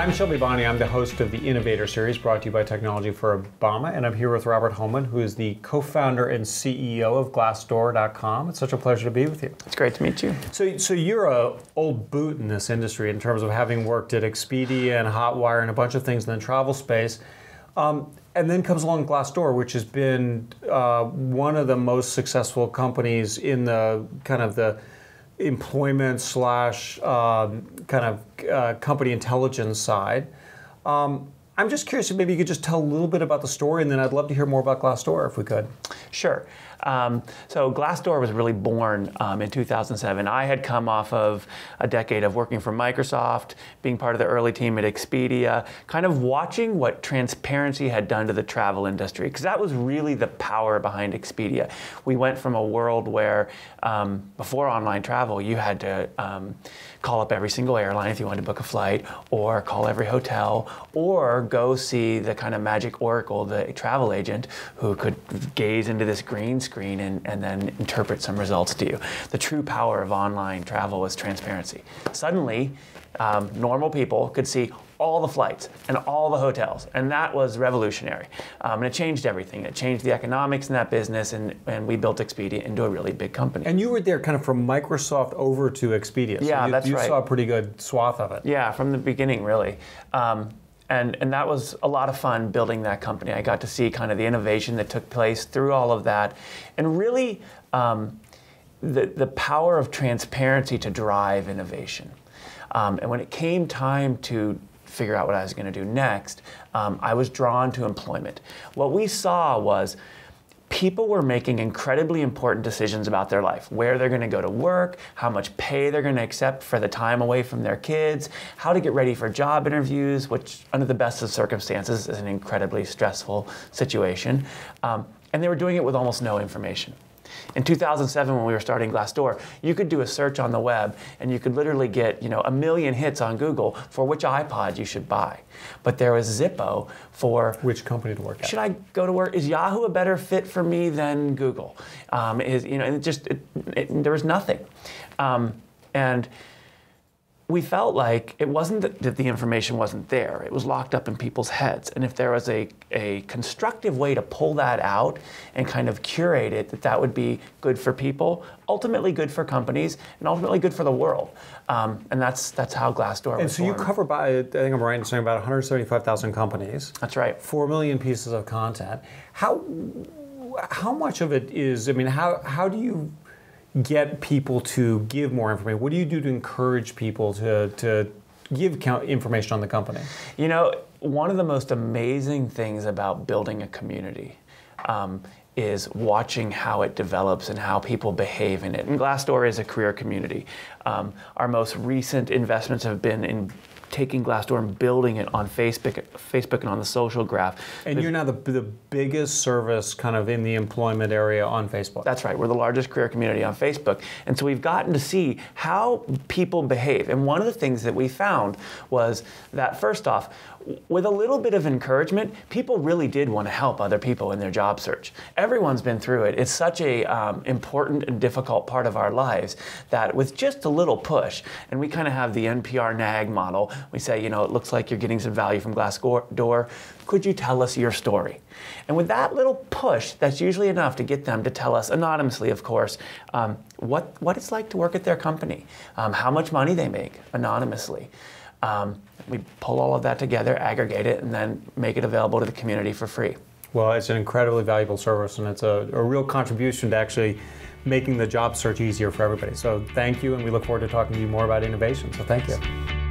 I'm Shelby Bonnie. I'm the host of the Innovator Series brought to you by Technology for Obama, and I'm here with Robert Hohman, who is the co-founder and CEO of Glassdoor.com. It's such a pleasure to be with you. It's great to meet you. So you're a old boot in this industry in terms of having worked at Expedia and Hotwire and a bunch of things in the travel space. And then comes along Glassdoor, which has been one of the most successful companies in the kind of the employment slash company intelligence side. I'm just curious if maybe you could just tell a little bit about the story, and then I'd love to hear more about Glassdoor if we could. Sure. So Glassdoor was really born in 2007. I had come off of a decade of working for Microsoft, being part of the early team at Expedia, kind of watching what transparency had done to the travel industry, because that was really the power behind Expedia. We went from a world where before online travel, you had to call up every single airline if you wanted to book a flight, or call every hotel, or go see the kind of magic oracle, the travel agent, who could gaze into this green screen and then interpret some results to you. The true power of online travel was transparency. Suddenly, normal people could see all the flights and all the hotels, and that was revolutionary. And it changed everything. It changed the economics in that business, and we built Expedia into a really big company. And you were there kind of from Microsoft over to Expedia. So yeah, that's right. You saw a pretty good swath of it. Yeah, from the beginning, really. And that was a lot of fun building that company. I got to see kind of the innovation that took place through all of that, and really the power of transparency to drive innovation. And when it came time to figure out what I was going to do next, I was drawn to employment. What we saw was people were making incredibly important decisions about their life, where they're going to go to work, how much pay they're going to accept for the time away from their kids, how to get ready for job interviews, which under the best of circumstances is an incredibly stressful situation. And they were doing it with almost no information. In 2007, when we were starting Glassdoor, you could do a search on the web and you could literally get, 1 million hits on Google for which iPod you should buy. But there was Zippo for which company to work at. Should I go to work? Is Yahoo a better fit for me than Google? And there was nothing. And we felt like it wasn't that the information wasn't there. It was locked up in people's heads. And if there was a constructive way to pull that out and kind of curate it, that would be good for people, ultimately good for companies, and ultimately good for the world. And that's how Glassdoor was And so born. you cover, I think I'm right in saying, about 175,000 companies. That's right. 4 million pieces of content. How much of it is, how do you get people to give more information? What do you do to encourage people to give information on the company? One of the most amazing things about building a community is watching how it develops and how people behave in it. And Glassdoor is a career community. Our most recent investments have been in taking Glassdoor and building it on Facebook and on the social graph. And you're now the biggest service kind of in the employment area on Facebook. That's right. We're the largest career community on Facebook. And so we've gotten to see how people behave. And one of the things that we found was that, first off, with a little bit of encouragement, people really did want to help other people in their job search. Everyone's been through it. It's such a important and difficult part of our lives that with just a little push, and we kind of have the NPR nag model, we say, it looks like you're getting some value from Glassdoor. Could you tell us your story? And with that little push, that's usually enough to get them to tell us, anonymously of course, what it's like to work at their company, how much money they make anonymously. We pull all of that together, aggregate it, and then make it available to the community for free. Well, it's an incredibly valuable service, and it's a real contribution to actually making the job search easier for everybody. So thank you, and we look forward to talking to you more about innovation. So thank you.